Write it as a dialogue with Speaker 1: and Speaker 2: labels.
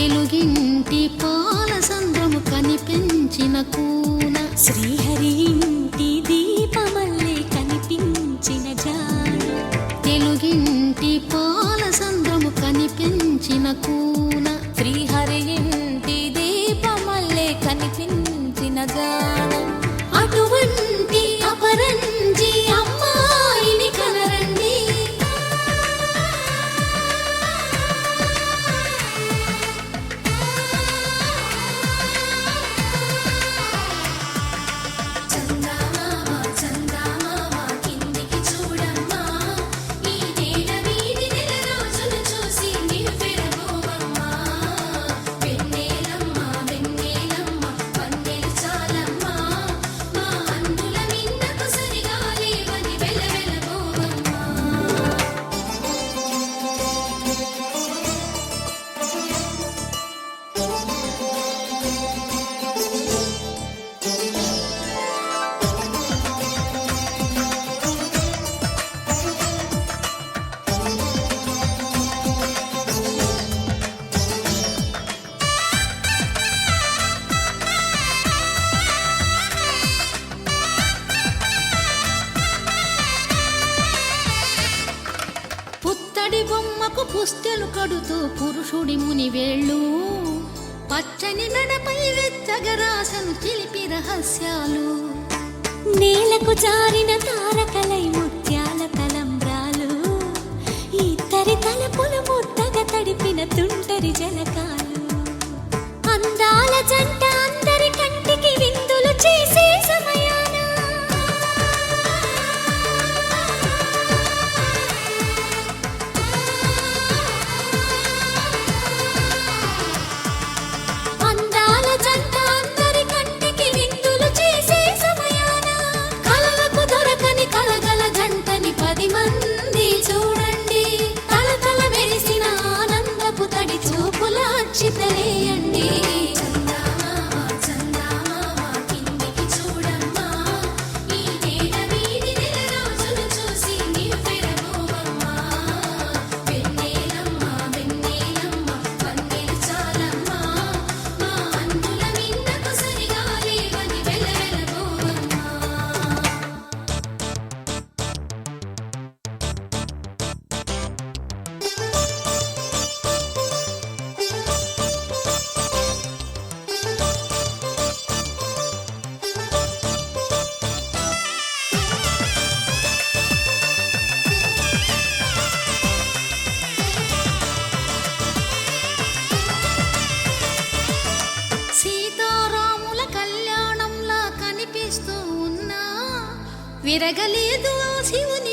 Speaker 1: తెలుగింటి పాల సంద్రము కనిపించిన కూన
Speaker 2: శ్రీహరి ఇంటి దీపమల్లే కనిపించిన జాడ
Speaker 1: తెలుగింటి పాల సంద్రము కనిపించిన కూన
Speaker 2: శ్రీహరి ఇంటి దీపమల్లే కనిపించిన జాడ
Speaker 1: అటువంటి అపరంజి అమ్మాయిని కనరండి పుత్తడి బొమ్మకు పుస్తెలు కడుతూ పురుషుడి ముని వేళ్ళు పచ్చని మెడపై వెచ్చగరాసను చిలిపి రహస్యాలు
Speaker 2: నేలకు జారిన తారకలై ముత్యాల తలంబ్రాలు ఇద్దరి తలపులు ముద్దగా తడిపిన తుంటరి జలకాలు అందాల జంట అందరి కంటికి విందులు చేసే సమయాన అందాల జంట అందరి కంటికి విందులు చేసే సమయాన కలలకు దొరకని కలగల జంటని 10 మంది చూడండి తలతల మెరిసిన ఆనందపు తడి చూపుల అక్షితలేయండి
Speaker 1: సీతారాముల కళ్యాణంలా కనిపిస్తూ ఉన్నా విరగలేదు ఆ శివుని